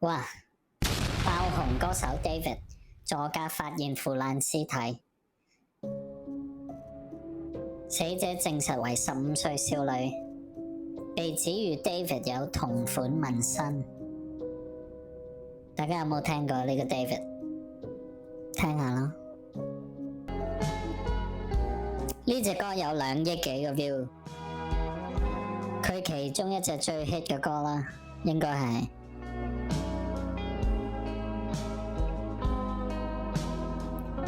哇！爆紅歌手 David 座駕發現腐爛屍體，死者證實為15歲少女，被指與 David 有同款紋身。大家有冇聽過呢個 David？ 聽下啦。呢隻歌有2億幾個 view， 佢其中一隻最 hit 嘅歌啦，應該係。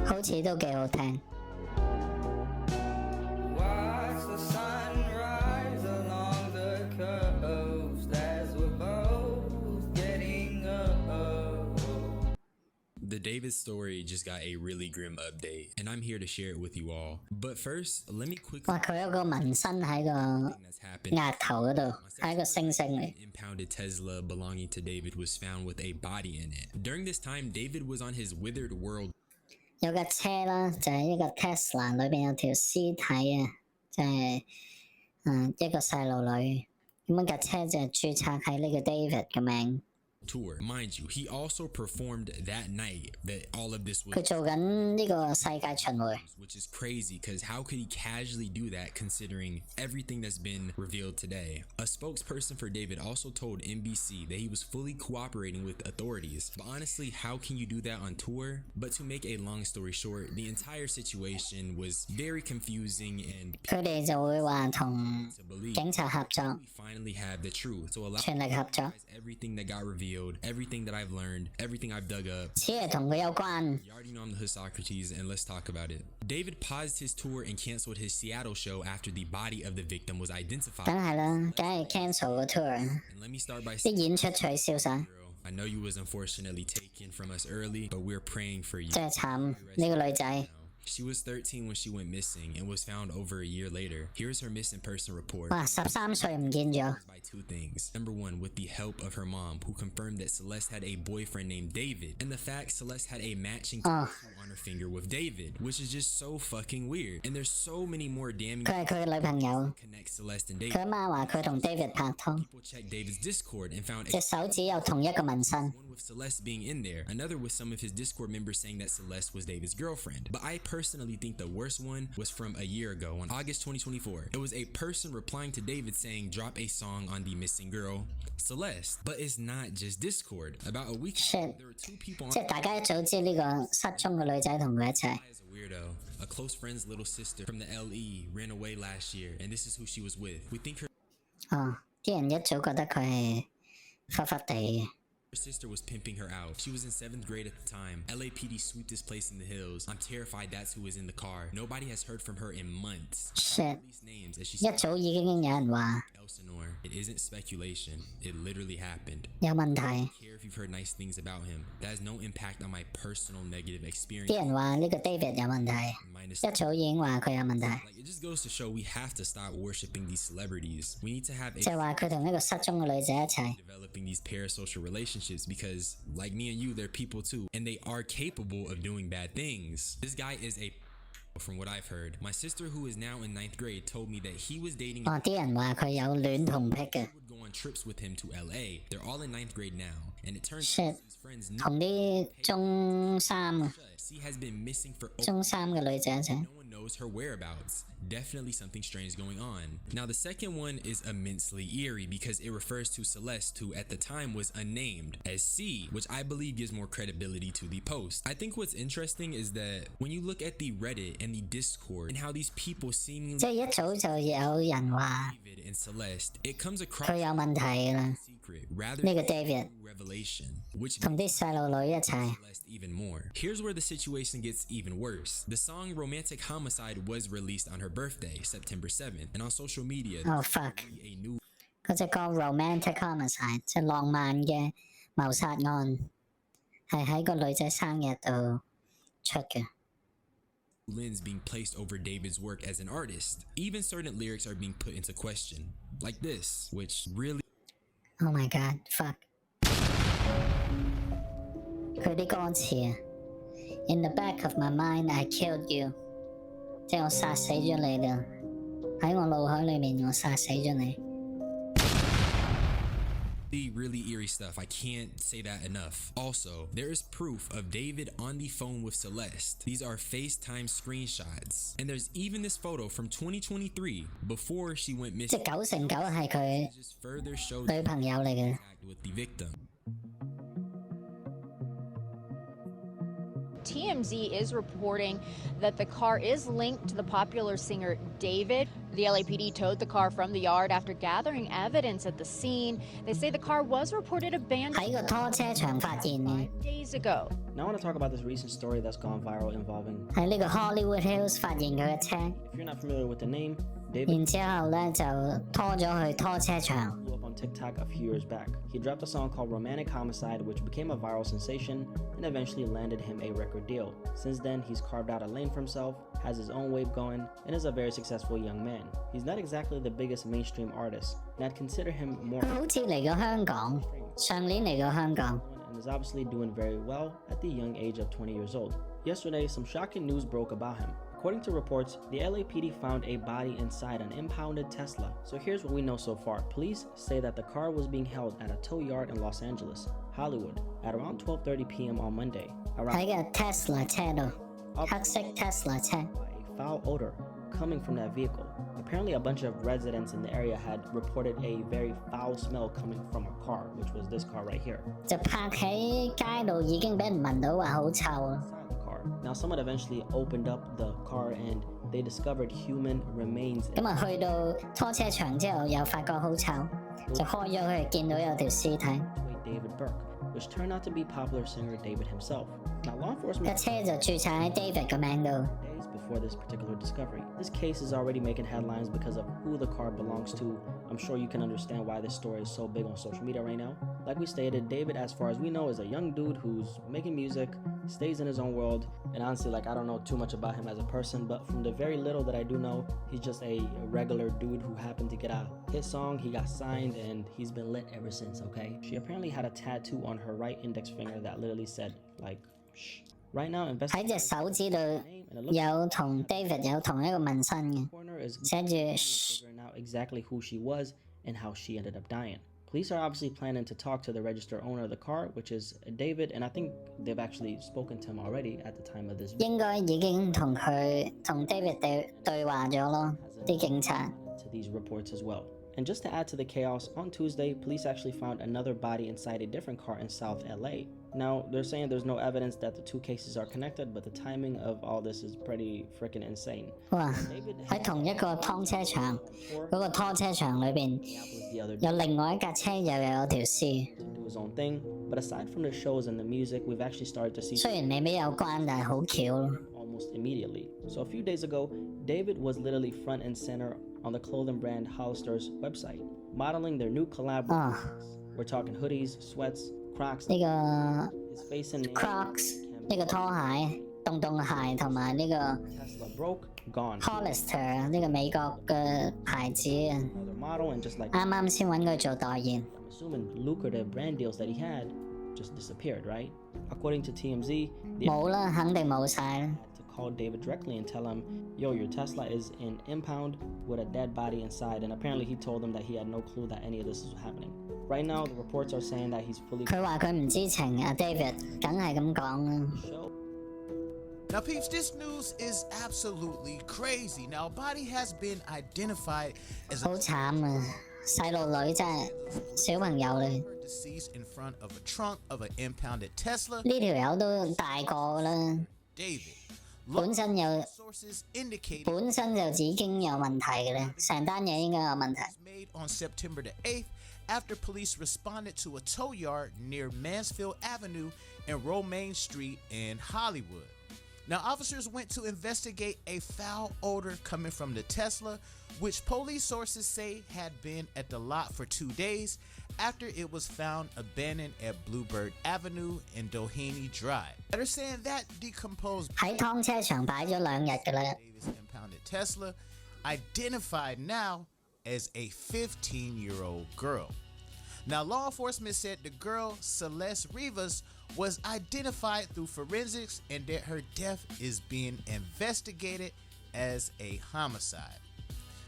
好似都幾好聽。The David story just got a really grim update, and I'm here to share it with you all. But first, let me quickly. 哇！佢有個紋身喺個額頭嗰度，係一個星星嚟。Impounded Tesla belonging to David was found with a body in it. During this time, David was on his withered world. 有架車啦，就係一個 Tesla 裏邊有條屍體啊，就係一個細路女。咁架車就係註冊喺呢個 David 嘅名。Tour. Mind you, he also performed that night that all of this was. 佢做緊呢個世界巡迴 which is crazy because how could he casually do that considering everything that's been revealed today? A spokesperson for David also told NBC that he was fully cooperating with authorities. But honestly, how can you do that on tour? But to make a long story short, the entire situation was very confusing and 佢哋就會話同警察合作， we finally have the truth. So allow 全力合作。 everything that got revealed, everything that I've learned, everything I've dug up. 此係同佢有關。 You already know I'm the hood Socrates, and let's talk about it. David paused his tour and canceled his Seattle show after the body of the victim was identified. 梗係啦，梗係 cancel 個 tour， And let me start by 啲 saying, 演出取消晒， girl, I know you was unfortunately taken from us early, but we're praying for you. 真係慘呢個女仔。 She was 13 when she went missing and was found over a year later. Here's her missing person report. 哇！13歲唔見咗。 By 2 things. Number 1, with the help of her mom, who confirmed that Celeste had a boyfriend named David, and the fact Celeste had a matching tattoo on her finger with David, which is just so fucking weird. And there's so many more damning 佢係佢嘅女朋友， connect Celeste and 佢 David. 阿媽話佢同 David 拍拖， People checked David's Discord and found 隻手指有同一個紋身。 one with Celeste being in there, another with some of his Discord members saying that Celeste was David's girlfriend. But I personally think the worst one was from a year ago on August 2024. It was a person replying to David saying drop a song on the missing girl, Celeste. But it's not just Discord. About a week ago, Shit. there were 2 people 即係大家一早知呢個失蹤嘅女仔同佢一齊。 as a weirdo. A close friend's little sister from the LE ran away last year, and this is who she was with. We think her 哦，啲人一早覺得佢係忽忽地嘅。 sister was pimping her out. She was in 7th grade at the time. LAPD sweeped this place in the hills. I'm terrified that's who was in the car. Nobody has heard from her in months. Shit. These names as she 一早已經有人話 Elsinore. It isn't speculation. It literally happened. 有問題， I don't care if you've heard nice things about him. That has no impact on my personal negative 啲 experience. 人話呢個 David 有問題， Minus 一早已經話佢有問題， like it just goes to show we have to stop worshiping these celebrities. We need to have 即係 a 話佢同一個失蹤嘅女仔一齊。 developing these parasocial relationships because like me and you, they're people too, and they are capable of doing bad things. This guy is a from what I've heard. My sister, who is now in 9th grade, told me that he was dating 哦，啲人話佢有戀童癖嘅， would go on trips with him to LA. They're all in 9th grade now, and it turns Shit. out his friends knew 同啲中三 she has been missing for over. 中三嘅女仔一齊。 No one knows her whereabouts. Definitely something strange going on. Now, the second one is immensely eerie because it refers to Celeste, who at the time was unnamed, as C, which I believe gives more credibility to the post. I think what's interesting is that when you look at the Reddit and the Discord and how these people seemingly 即係一早就有人話 David and Celeste, it comes across 佢有問題㗎啦， secret rather 呢個 than David revelation, which 同啲細路女一齊。 Celeste even more. Here's where the situation gets even worse. The song Romantic Homicide was released on her birthday, September 7th, and on social media, Oh fuck！ a new 嗰隻歌 Romantic Homicide 即係浪漫嘅謀殺案，係喺個女仔生日度出嘅。 lens being placed over David's work as an artist. Even certain lyrics are being put into question, like this, which really Oh my god! Fuck！佢啲歌詞啊 ，In the back of my mind, I killed you， 即係我殺死咗你啦。喺我腦海裏面，我殺死咗你。Really eerie stuff. I can't say that enough. Also, there is proof of David on the phone with Celeste. These are FaceTime screenshots. And there's even this photo from 2023 before she went 即 missing. 9成9係佢 Just further shows 女朋友嚟嘅。 with the victim. TMZ is reporting that the car is linked to the popular singer David. The LAPD towed the car from the yard after gathering evidence at the scene. They say the car was reported abandoned 喺個拖車場發現嘅， 5 days ago. Now I want to talk about this recent story that's gone viral involving. 喺呢個 Hollywood Hills 發現佢嘅車， If you're not familiar with the name, David 然之後咧就拖咗去拖車場。 blew up on TikTok a few years back. He dropped a song called Romantic Homicide, which became a viral sensation and eventually landed him a record deal. Since then, he's carved out a lane for himself, has his own wave going, and is a very successful young man. He's not exactly the biggest mainstream artist, and I'd consider him more 佢好似嚟過香港，上年嚟過香港。 and is obviously doing very well at the young age of 20 years old. Yesterday, some shocking news broke about him. According to reports, the LAPD found a body inside an impounded Tesla. So here's what we know so far. Police say that the car was being held at a tow yard in Los Angeles, Hollywood, at around 12:30 p.m. on Monday. 喺個 Tesla 車度，黑色 Tesla 車。 A foul odor coming from that vehicle. Apparently, a bunch of residents in the area had reported a very foul smell coming from a car, which was this car right here. 就泊喺街度已經俾人聞到話好臭啊！ Inside the car. Now, someone eventually opened up the car and they discovered human remains. 咁啊去到拖車場之後又發覺好臭，就開咗佢，見到有條屍體。 David Burke, which turned out to be popular singer David himself. Now, law 架 enforcement 車就註冊喺 David 嘅名度。 days before this particular discovery. This case is already making headlines because of who the car belongs to. I'm sure you can understand why this story is so big on social media right now. Like we stated, David, as far as we know, is a young dude who's making music, stays in his own world, and honestly, like, I don't know too much about him as a person, but from the very little that I do know, he's just a regular dude who happened to get a hit song, he got signed, and he's been lit ever since, okay? She apparently had a tattoo on her right index finger that literally said, like, shh. Right now, 喺 investigators 隻手指度 and it looks 有同 David 有同一個紋身嘅， corner is 寫住 Shh。 figuring out exactly who she was and how she ended up dying. Police are obviously planning to talk to the registered owner of the car, which is David, and I think they've actually spoken to him already at the time of this video. 應該已經同 David 對話咗咯，啲警察。 To these reports as well. And just to add to the chaos, on Tuesday, police actually found another body inside a different car in South LA. Now, they're saying there's no evidence that the two cases are connected, but the timing of all this is pretty freaking insane. 哇！喺同一個拖車場，嗰個拖車場裏邊 Minneapolis the other day 有另外一架車又有條屍。 do his own thing. But aside from the shows and the music, we've actually started to see 雖然未必有關，但係好巧咯。 almost immediately. So a few days ago, David was literally front and center on the clothing brand Hollister's website, modeling their new collab. Ah. We're talking hoodies, sweats, Crocs, 呢個 his face and name. Crocs 呢個拖鞋、洞鞋同埋呢個 Tesla broke, gone. Hollister 呢個美國嘅牌子啊， Another model and just like 啱啱先揾佢做代言。 I'm assuming lucrative brand deals that he had just disappeared, right? According to TMZ, they 冇啦，肯定冇晒啦。 had to call David directly and tell him, yo, your Tesla is in impound with a dead body inside. And apparently he told them that he had no clue that any of this was happening. Right now, the reports are saying that he's fully 佢話佢唔知情啊，David 梗係咁講啦。 show. Now, peeps, this news is absolutely crazy. Now, a body has been identified as 好慘啊！細路女真係小朋友嚟， deceased in front of a trunk of an impounded Tesla. 呢條友都大個啦， David. 本身有 Sources indicate 本身就已經有問題嘅咧，成單嘢應該有問題。 made on September the 8th after police responded to a tow yard near Mansfield Avenue and Romaine Street in Hollywood. Now, officers went to investigate a foul odor coming from the Tesla, which police sources say had been at the lot for 2 days after it was found abandoned at Bluebird Avenue and Doheny Drive. They're saying that decomposed 喺劏車場擺咗2日㗎啦。 Davis impounded Tesla, identified now as a 15-year-old girl. Now, law enforcement said the girl, Celeste Rivas, was identified through forensics and that her death is being investigated as a homicide.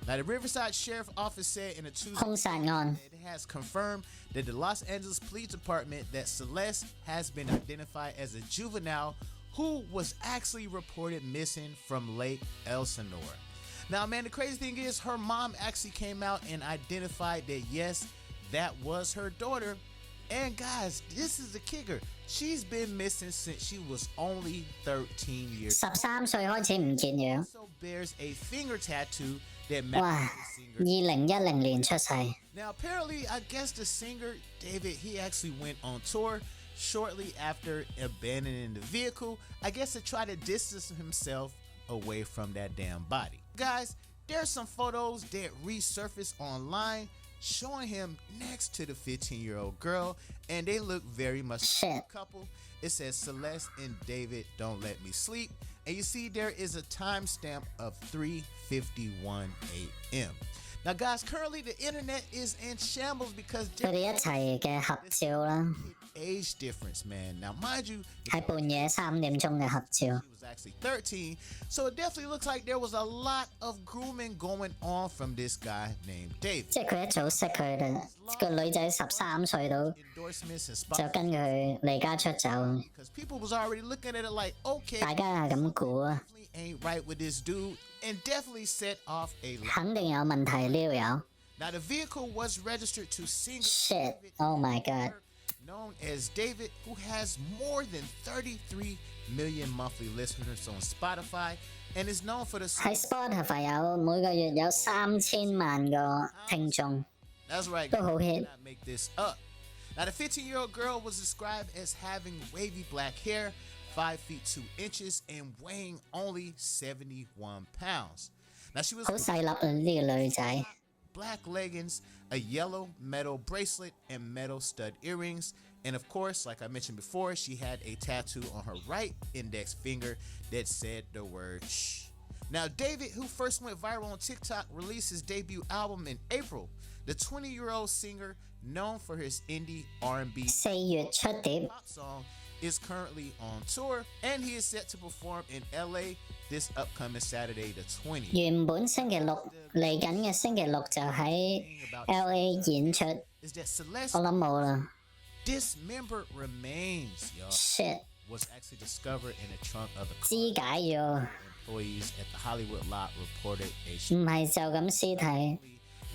Now, the Riverside Sheriff Office said in a Tuesday 兇殺案 it has confirmed that the Los Angeles Police Department that Celeste has been identified as a juvenile who was actually reported missing from Lake Elsinore. Now, man, the crazy thing is her mom actually came out and identified that, yes, that was her daughter. And guys, this is the kicker. She's been missing since she was only 13 years old. 13歲開始唔見樣， Also bears a finger tattoo that 哇 matches the ！2010 singer. 年出世， Now, apparently, I guess the singer, David, he actually went on tour shortly after abandoning the vehicle, I guess to try to distance himself away from that damn body. Guys, there's some photos that resurfaced online showing him next to the 15-year-old girl, and they look very much like Shit. a couple. It says Celeste and David don't let me sleep, and you see there is a timestamp of 3:51 a.m. Now, guys, currently the internet is in shambles because 佢哋一齊嘅合照啦， age difference, man. Now, mind you, 喺半夜3點鐘嘅合照 he。was actually 13, so it definitely looks like there was a lot of grooming going on from this guy named David. 即係佢一早識佢啦，個女仔13歲到 Endorsements and 就 sponsors 跟佢離家出走， because people was already looking at it like, okay, 大家係咁估啊， definitely ain't right with this dude, and definitely set off a lot. 肯定有問題呢有。 Now, the vehicle was registered to singer Shit. David Oh my god. known as David, who has more than 33 million monthly listeners on Spotify and is known for the song. 喺 Spotify 有每個月有3000萬個聽眾， That's right, Go guys. I ahead. did not make this up. Now, the 15-year-old girl was described as having wavy black hair, 5 feet 2 inches, and weighing only 71 pounds. Now, she was 好細粒啊呢個女仔。 black leggings, a yellow metal bracelet, and metal stud earrings. And of course, like I mentioned before, she had a tattoo on her right index finger that said the word shh. Now, David, who first went viral on TikTok, released his debut album in April. The 20-year-old singer, known for his indie R&B 4月出碟， pop song, is currently on tour, and he is set to perform in LA this upcoming Saturday, the 20th. 原本星期六嚟緊嘅星期六就喺 LA 演出， Is that Celeste 我諗冇啦。 dismembered remains, y'all, Shit， was actually discovered in the trunk of the car. 肢解咗， Employees at the Hollywood lot reported a 唔係就咁屍體。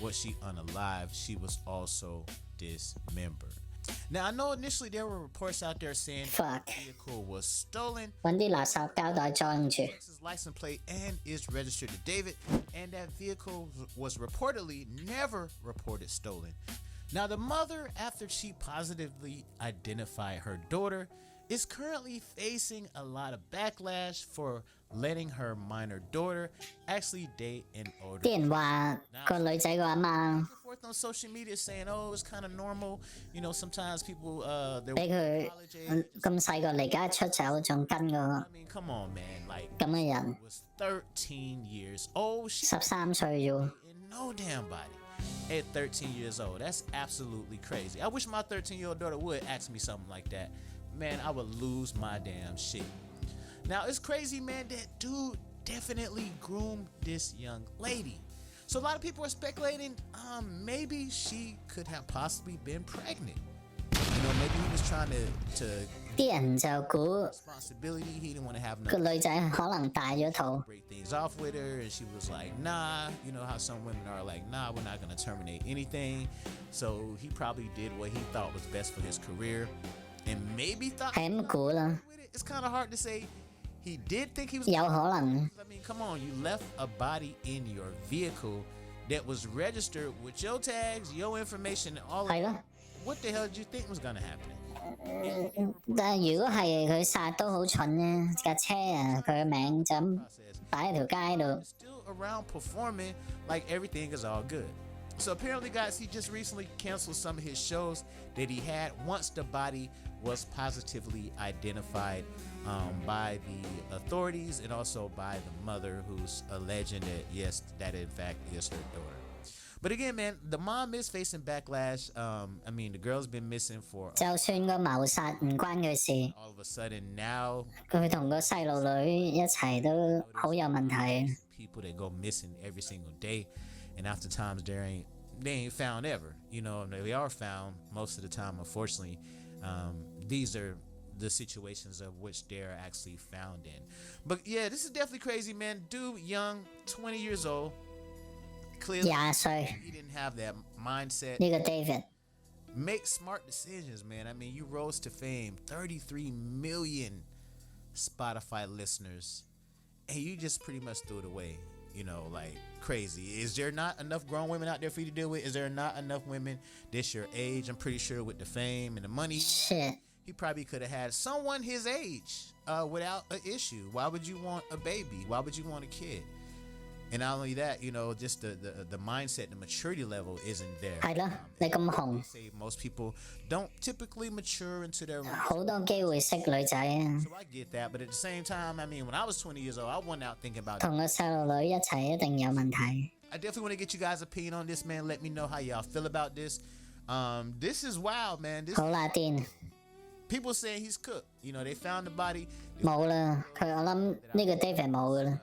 was she unalive? She was also dismembered. Now, I know initially there were reports out there saying Fuck. the vehicle was stolen, 揾啲垃圾膠袋裝住。 Texas license plate, and is registered to David, and that vehicle was reportedly never reported stolen. Now, the mother, after she positively identified her daughter, is currently facing a lot of backlash for letting her minor daughter actually date an older 啲人話個女仔個阿媽 forth on social media saying, oh, it's kind of normal. You know, sometimes people, they're 俾佢 咁細個離家出走，仲跟個 I mean, come on, man. Like, 咁嘅人， was 13 years old. She 13歲啫喎。 in no damn body at 13 years old. That's absolutely crazy. I wish my 13-year-old daughter would ask me something like that. Man, I would lose my damn shit. Now, it's crazy, man, that dude definitely groomed this young lady. So a lot of people are speculating, maybe she could have possibly been pregnant. You know, maybe he was trying to 啲人就估 responsibility. He didn't want to have 個 no 女仔可能大咗肚， break things off with her, and she was like, nah. You know how some women are like, nah, we're not gonna terminate anything. So he probably did what he thought was best for his career, and maybe thought 係咁估啦， with it. It's kind of hard to say. He did think he was. 有可能 I mean, come on, you left a body in your vehicle that was registered with your tags, your information, and all of 係 that. 咯。 What the hell did you think was gonna happen? 但係如果係佢殺都好蠢啫，架車啊佢嘅名就咁 Process. 擺喺條街度， Still around performing like everything is all good. So apparently, guys, he just recently canceled some of his shows that he had once the body was positively identified by the authorities and also by the mother, who's alleging that yes, that in fact is her daughter. But again, man, the mom is facing backlash. I mean, the girl's been missing for 就算個謀殺唔關佢事， all of a sudden now. 佢同個細路女一齊都好有問題。 People that go missing every single day. and oftentimes they ain't found ever. You know, and they are found most of the time. Unfortunately, these are the situations of which they're actually found in. But yeah, this is definitely crazy, man. Dude, young, 20 years old. Clearly, 廿歲 he didn't have that mindset. 呢個 David Make smart decisions, man. I mean, you rose to fame, 33 million Spotify listeners, and you just pretty much threw it away, you know, like crazy. Is there not enough grown women out there for you to deal with? Is there not enough women this your age? I'm pretty sure with the fame and the money, shit he probably could have had someone his age without an issue. Why would you want a baby? Why would you want a kid? And not only that, you know, just the mindset, the maturity level isn't there. 係咯，你咁紅， Say most people don't typically mature into their. 好多機會識女仔啊， So I get that, but at the same time, I mean, when I was 20 years old, I went out thinking about. 同個細路女一齊一定有問題。 I definitely want to get you guys' opinion on this, man. Let me know how y'all feel about this. This is wild, man. This 好啦，癲 people saying he's cooked. You know, they found the body. 冇啦，我諗呢個 David 冇噶啦。